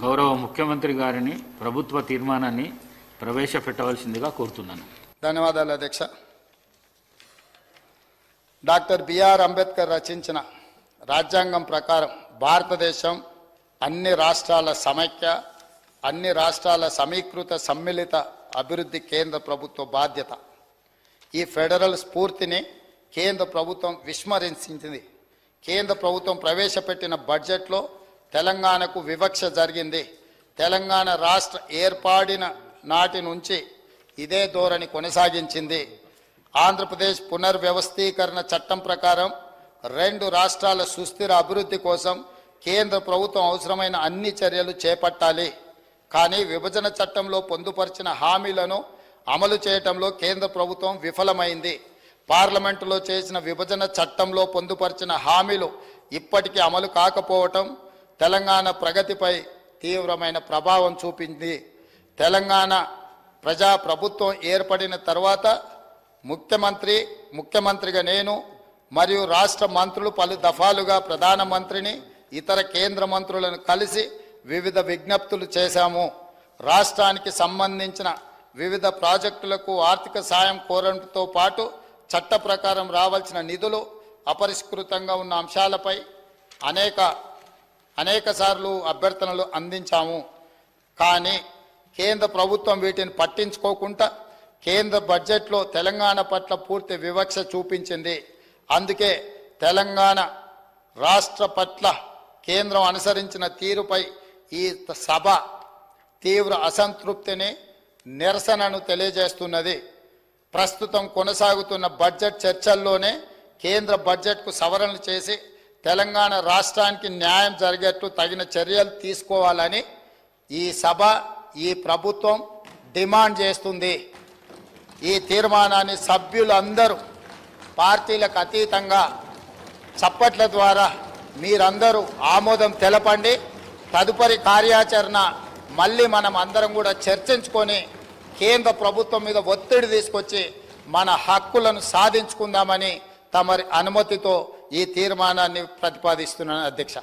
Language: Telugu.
గౌరవ ముఖ్యమంత్రి గారిని ప్రభుత్వ తీర్మానాన్ని ప్రవేశపెట్టవలసిందిగా కోరుతున్నాను. ధన్యవాదాలు అధ్యక్ష. డాక్టర్ బిఆర్ అంబేద్కర్ రచించిన రాజ్యాంగం ప్రకారం భారతదేశం అన్ని రాష్ట్రాల సమైక్య, అన్ని రాష్ట్రాల సమీకృత సమ్మిళిత అభివృద్ధి కేంద్ర ప్రభుత్వ బాధ్యత. ఈ ఫెడరల్ స్ఫూర్తిని కేంద్ర ప్రభుత్వం విస్మరించింది. కేంద్ర ప్రభుత్వం ప్రవేశపెట్టిన బడ్జెట్లో తెలంగాణకు వివక్ష జరిగింది. తెలంగాణ రాష్ట్ర ఏర్పాడిన నాటి నుంచి ఇదే ధోరణి కొనసాగించింది. ఆంధ్రప్రదేశ్ పునర్వ్యవస్థీకరణ చట్టం ప్రకారం 2 రాష్ట్రాల సుస్థిర అభివృద్ధి కోసం కేంద్ర ప్రభుత్వం అవసరమైన అన్ని చర్యలు చేపట్టాలి. కానీ విభజన చట్టంలో పొందుపరిచిన హామీలను అమలు చేయటంలో కేంద్ర ప్రభుత్వం విఫలమైంది. పార్లమెంటులో చేసిన విభజన చట్టంలో పొందుపరిచిన హామీలు ఇప్పటికీ అమలు కాకపోవటం తెలంగాణ ప్రగతిపై తీవ్రమైన ప్రభావం చూపింది. తెలంగాణ ప్రజాప్రభుత్వం ఏర్పడిన తర్వాత ముఖ్యమంత్రిగా నేను మరియు రాష్ట్ర మంత్రులు పలు దఫాలుగా ప్రధానమంత్రిని, ఇతర కేంద్ర మంత్రులను కలిసి వివిధ విజ్ఞప్తులు చేశాము. రాష్ట్రానికి సంబంధించిన వివిధ ప్రాజెక్టులకు ఆర్థిక సాయం కోరడంతో పాటు చట్ట ప్రకారం రావాల్సిన నిధులు అపరిష్కృతంగా ఉన్న అంశాలపై అనేక సార్లు అభ్యర్థనలు అందించాము. కానీ కేంద్ర ప్రభుత్వం వీటిని పట్టించుకోకుండా కేంద్ర బడ్జెట్లో తెలంగాణ పట్ల పూర్తి వివక్ష చూపించింది. అందుకే తెలంగాణ రాష్ట్ర పట్ల కేంద్రం అనుసరించిన తీరుపై ఈ సభ తీవ్ర అసంతృప్తిని, నిరసనను తెలియజేస్తున్నది. ప్రస్తుతం కొనసాగుతున్న బడ్జెట్ చర్చల్లోనే కేంద్ర బడ్జెట్కు సవరణలు చేసి తెలంగాణ రాష్ట్రానికి న్యాయం జరిగేట్టు తగిన చర్యలు తీసుకోవాలని ఈ సభ, ఈ ప్రభుత్వం డిమాండ్ చేస్తుంది. ఈ తీర్మానాన్ని సభ్యులందరూ పార్టీలకు అతీతంగా చప్పట్ల ద్వారా మీరందరూ ఆమోదం తెలపండి. తదుపరి కార్యాచరణ మళ్ళీ మనం అందరం కూడా చర్చించుకొని కేంద్ర ప్రభుత్వం మీద ఒత్తిడి తీసుకొచ్చి మన హక్కులను సాధించుకుందామని తమరి అనుమతితో ఈ తీర్మానాన్ని ప్రతిపాదిస్తున్నాను అధ్యక్ష.